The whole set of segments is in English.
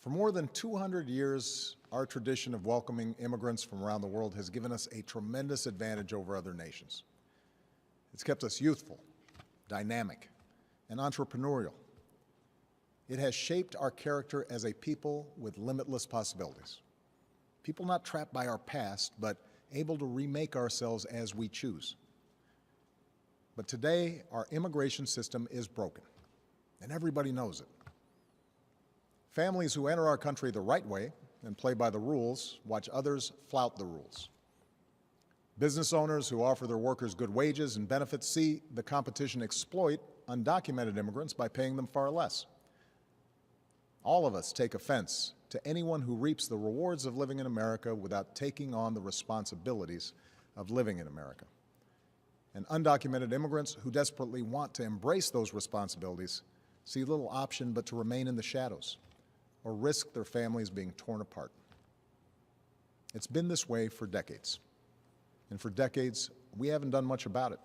For more than 200 years, our tradition of welcoming immigrants from around the world has given us a tremendous advantage over other nations. It's kept us youthful, dynamic, and entrepreneurial. It has shaped our character as a people with limitless possibilities. People not trapped by our past, but able to remake ourselves as we choose. But today, our immigration system is broken, and everybody knows it. Families who enter our country the right way and play by the rules watch others flout the rules. Business owners who offer their workers good wages and benefits see the competition exploit undocumented immigrants by paying them far less. All of us take offense to anyone who reaps the rewards of living in America without taking on the responsibilities of living in America. And undocumented immigrants who desperately want to embrace those responsibilities see little option but to remain in the shadows or risk their families being torn apart. It's been this way for decades. And for decades, we haven't done much about it.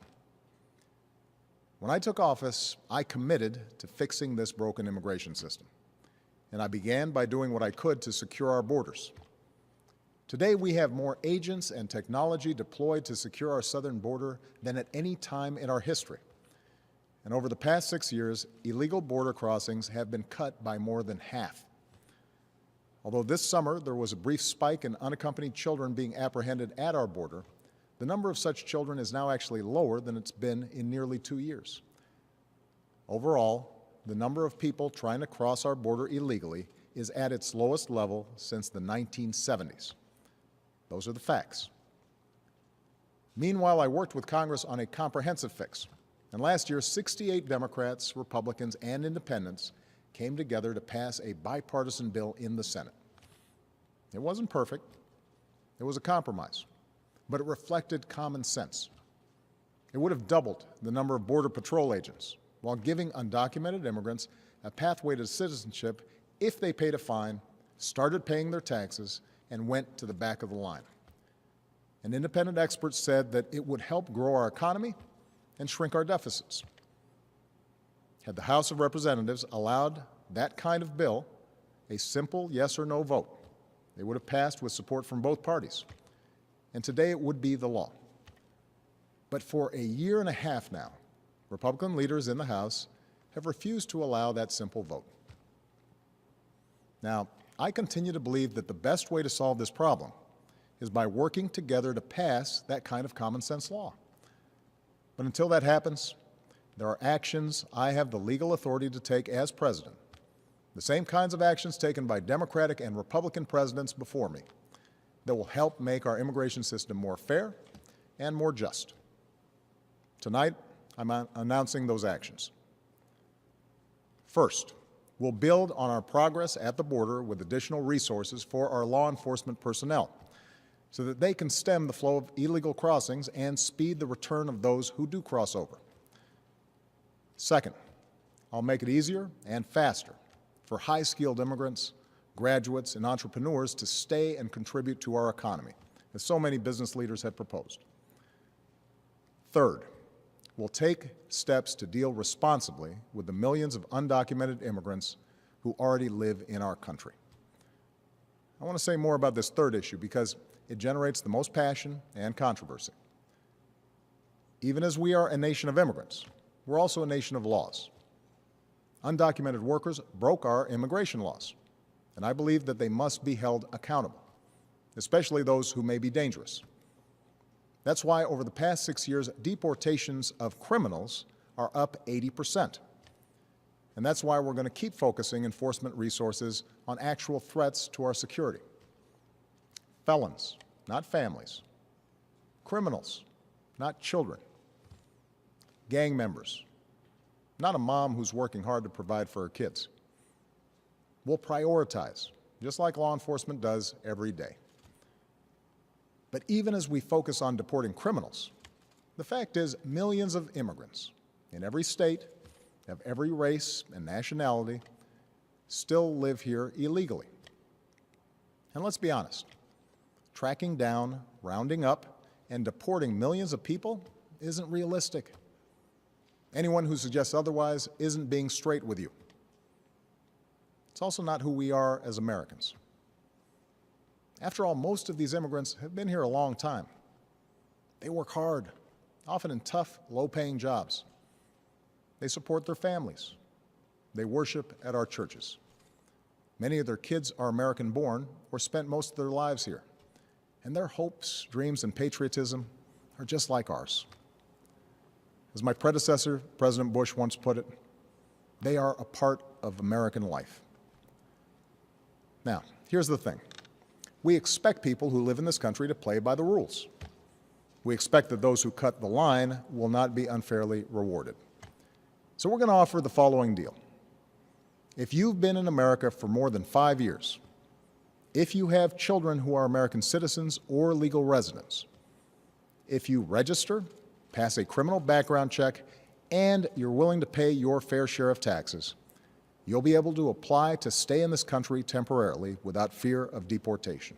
When I took office, I committed to fixing this broken immigration system. And I began by doing what I could to secure our borders. Today, we have more agents and technology deployed to secure our southern border than at any time in our history. And over the past 6 years, illegal border crossings have been cut by more than half. Although this summer there was a brief spike in unaccompanied children being apprehended at our border, the number of such children is now actually lower than it's been in nearly 2 years. Overall, the number of people trying to cross our border illegally is at its lowest level since the 1970s. Those are the facts. Meanwhile, I worked with Congress on a comprehensive fix. And last year, 68 Democrats, Republicans, and independents came together to pass a bipartisan bill in the Senate. It wasn't perfect. It was a compromise, but it reflected common sense. It would have doubled the number of Border Patrol agents while giving undocumented immigrants a pathway to citizenship if they paid a fine, started paying their taxes, and went to the back of the line. And independent experts said that it would help grow our economy and shrink our deficits. Had the House of Representatives allowed that kind of bill, a simple yes or no vote, it would have passed with support from both parties. And today it would be the law. But for a year and a half now, Republican leaders in the House have refused to allow that simple vote. Now, I continue to believe that the best way to solve this problem is by working together to pass that kind of common sense law. But until that happens, there are actions I have the legal authority to take as president, the same kinds of actions taken by Democratic and Republican presidents before me, that will help make our immigration system more fair and more just. Tonight, I'm announcing those actions. First, we'll build on our progress at the border with additional resources for our law enforcement personnel so that they can stem the flow of illegal crossings and speed the return of those who do cross over. Second, I'll make it easier and faster for high-skilled immigrants, graduates, and entrepreneurs to stay and contribute to our economy, as so many business leaders have proposed. Third, we'll take steps to deal responsibly with the millions of undocumented immigrants who already live in our country. I want to say more about this third issue because it generates the most passion and controversy. Even as we are a nation of immigrants, we're also a nation of laws. Undocumented workers broke our immigration laws, and I believe that they must be held accountable, especially those who may be dangerous. That's why over the past 6 years, deportations of criminals are up 80%. And that's why we're going to keep focusing enforcement resources on actual threats to our security. Felons, not families. Criminals, not children. Gang members, not a mom who's working hard to provide for her kids. We'll prioritize, just like law enforcement does every day. But even as we focus on deporting criminals, the fact is millions of immigrants in every state, of every race and nationality, still live here illegally. And let's be honest, tracking down, rounding up, and deporting millions of people isn't realistic. Anyone who suggests otherwise isn't being straight with you. It's also not who we are as Americans. After all, most of these immigrants have been here a long time. They work hard, often in tough, low-paying jobs. They support their families. They worship at our churches. Many of their kids are American-born or spent most of their lives here. And their hopes, dreams, and patriotism are just like ours. As my predecessor, President Bush, once put it, they are a part of American life. Now, here's the thing. We expect people who live in this country to play by the rules. We expect that those who cut the line will not be unfairly rewarded. So we're going to offer the following deal. If you've been in America for more than 5 years, if you have children who are American citizens or legal residents, if you register, pass a criminal background check, and you're willing to pay your fair share of taxes, you'll be able to apply to stay in this country temporarily without fear of deportation.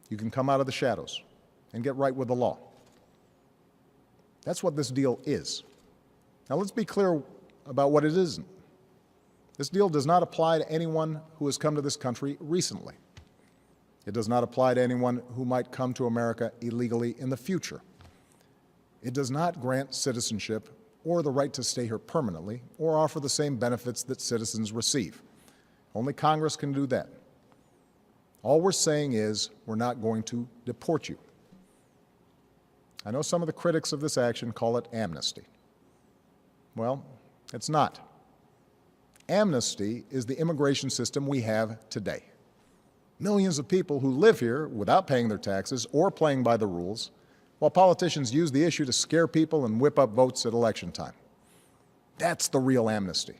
You can come out of the shadows and get right with the law. That's what this deal is. Now let's be clear about what it isn't. This deal does not apply to anyone who has come to this country recently. It does not apply to anyone who might come to America illegally in the future. It does not grant citizenship or the right to stay here permanently or offer the same benefits that citizens receive. Only Congress can do that. All we're saying is we're not going to deport you. I know some of the critics of this action call it amnesty. Well, it's not. Amnesty is the immigration system we have today. Millions of people who live here without paying their taxes or playing by the rules, while politicians use the issue to scare people and whip up votes at election time. That's the real amnesty,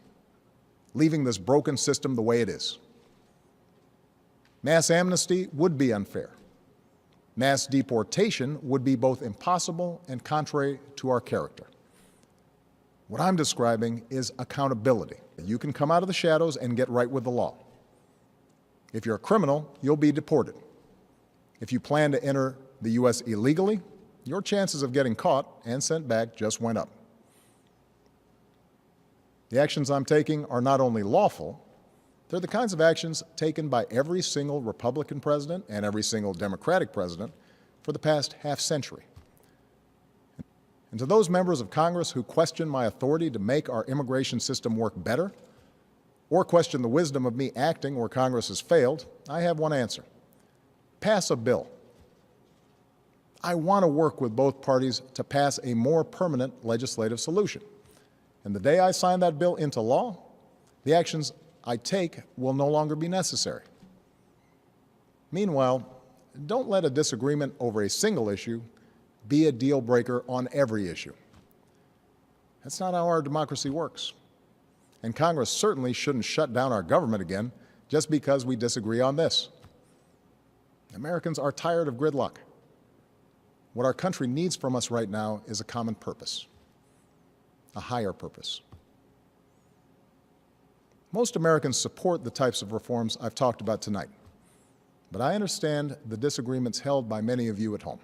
leaving this broken system the way it is. Mass amnesty would be unfair. Mass deportation would be both impossible and contrary to our character. What I'm describing is accountability. You can come out of the shadows and get right with the law. If you're a criminal, you'll be deported. If you plan to enter the U.S. illegally, your chances of getting caught and sent back just went up. The actions I'm taking are not only lawful, they're the kinds of actions taken by every single Republican president and every single Democratic president for the past half-century. And to those members of Congress who question my authority to make our immigration system work better, or question the wisdom of me acting where Congress has failed, I have one answer. Pass a bill. I want to work with both parties to pass a more permanent legislative solution. And the day I sign that bill into law, the actions I take will no longer be necessary. Meanwhile, don't let a disagreement over a single issue be a deal breaker on every issue. That's not how our democracy works. And Congress certainly shouldn't shut down our government again just because we disagree on this. Americans are tired of gridlock. What our country needs from us right now is a common purpose, a higher purpose. Most Americans support the types of reforms I've talked about tonight, but I understand the disagreements held by many of you at home.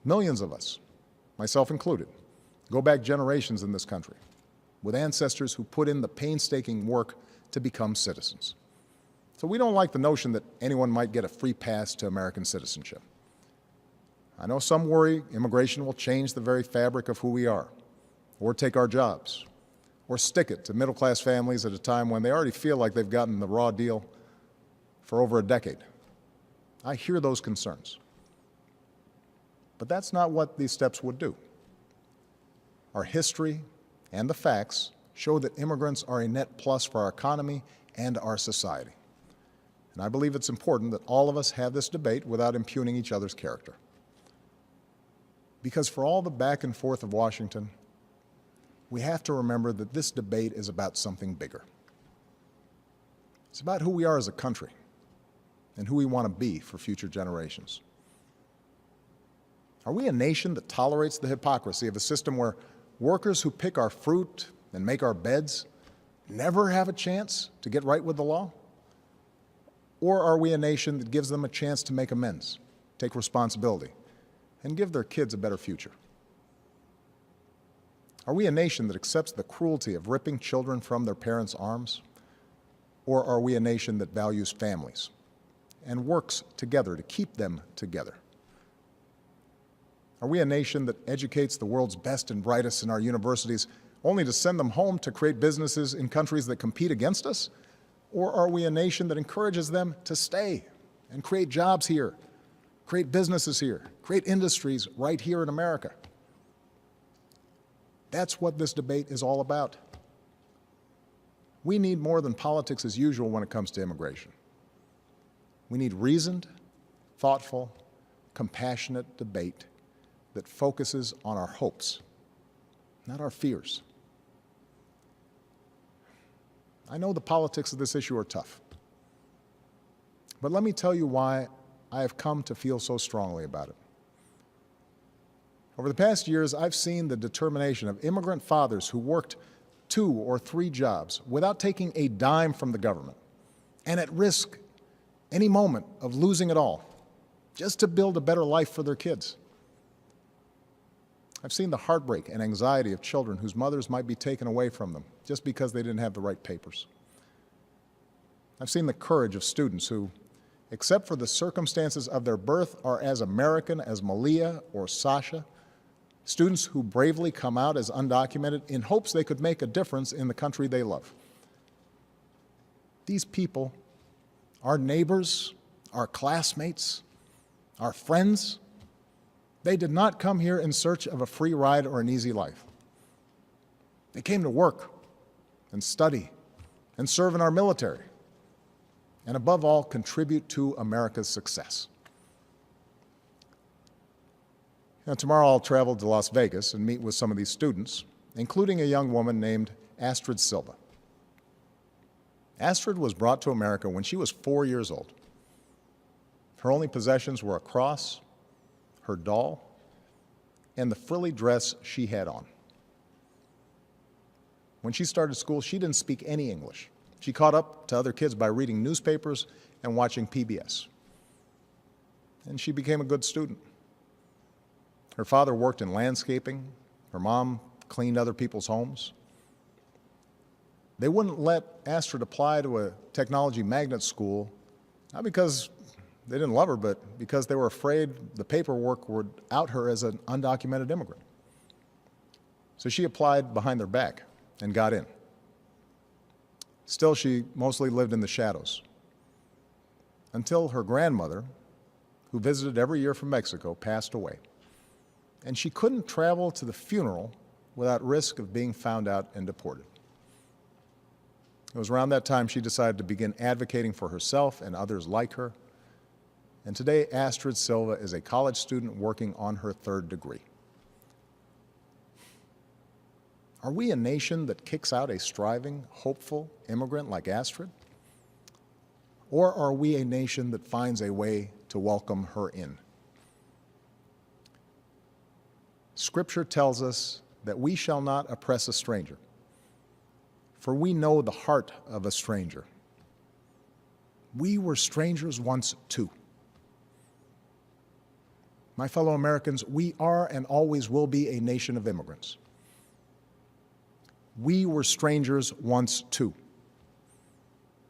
Millions of us, myself included, go back generations in this country with ancestors who put in the painstaking work to become citizens. So we don't like the notion that anyone might get a free pass to American citizenship. I know some worry immigration will change the very fabric of who we are, or take our jobs, or stick it to middle-class families at a time when they already feel like they've gotten the raw deal for over a decade. I hear those concerns. But that's not what these steps would do. Our history and the facts show that immigrants are a net plus for our economy and our society. And I believe it's important that all of us have this debate without impugning each other's character. Because for all the back and forth of Washington, we have to remember that this debate is about something bigger. It's about who we are as a country and who we want to be for future generations. Are we a nation that tolerates the hypocrisy of a system where workers who pick our fruit and make our beds never have a chance to get right with the law? Or are we a nation that gives them a chance to make amends, take responsibility, and give their kids a better future? Are we a nation that accepts the cruelty of ripping children from their parents' arms, Or are we a nation that values families and works together to keep them together? Are we a nation that educates the world's best and brightest in our universities only to send them home to create businesses in countries that compete against us? Or are we a nation that encourages them to stay and create jobs here, create businesses here, create industries right here in America? That's what this debate is all about. We need more than politics as usual when it comes to immigration. We need reasoned, thoughtful, compassionate debate that focuses on our hopes, not our fears. I know the politics of this issue are tough, but let me tell you why I have come to feel so strongly about it. Over the past years, I've seen the determination of immigrant fathers who worked 2 or 3 jobs without taking a dime from the government and at risk any moment of losing it all just to build a better life for their kids. I've seen the heartbreak and anxiety of children whose mothers might be taken away from them just because they didn't have the right papers. I've seen the courage of students who, except for the circumstances of their birth, are as American as Malia or Sasha, students who bravely come out as undocumented in hopes they could make a difference in the country they love. These people, our neighbors, our classmates, our friends, they did not come here in search of a free ride or an easy life. They came to work and study and serve in our military, and above all, contribute to America's success. Now, tomorrow I'll travel to Las Vegas and meet with some of these students, including a young woman named Astrid Silva. Astrid was brought to America when she was 4 years old. Her only possessions were a cross, her doll, and the frilly dress she had on. When she started school, she didn't speak any English. She caught up to other kids by reading newspapers and watching PBS. And she became a good student. Her father worked in landscaping. Her mom cleaned other people's homes. They wouldn't let Astrid apply to a technology magnet school, not because they didn't love her, but because they were afraid the paperwork would out her as an undocumented immigrant. So she applied behind their back and got in. Still, she mostly lived in the shadows until her grandmother, who visited every year from Mexico, passed away. And she couldn't travel to the funeral without risk of being found out and deported. It was around that time she decided to begin advocating for herself and others like her. And today, Astrid Silva is a college student working on her 3rd degree. Are we a nation that kicks out a striving, hopeful immigrant like Astrid? Or are we a nation that finds a way to welcome her in? Scripture tells us that we shall not oppress a stranger, for we know the heart of a stranger. We were strangers once too. My fellow Americans, we are and always will be a nation of immigrants. We were strangers once too.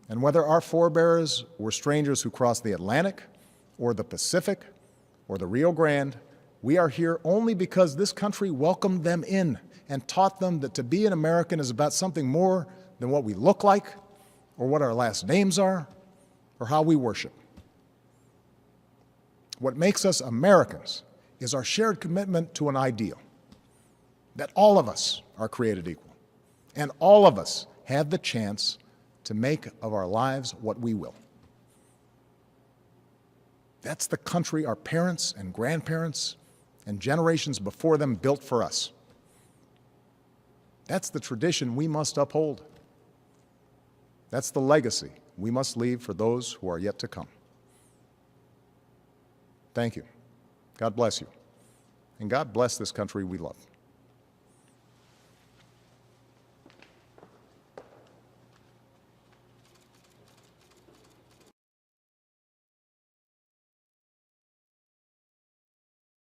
And whether our forebears were strangers who crossed the Atlantic or the Pacific or the Rio Grande, we are here only because this country welcomed them in and taught them that to be an American is about something more than what we look like or what our last names are or how we worship. What makes us Americans is our shared commitment to an ideal, that all of us are created equal, and all of us have the chance to make of our lives what we will. That's the country our parents and grandparents and generations before them built for us. That's the tradition we must uphold. That's the legacy we must leave for those who are yet to come. Thank you. God bless you. And God bless this country we love.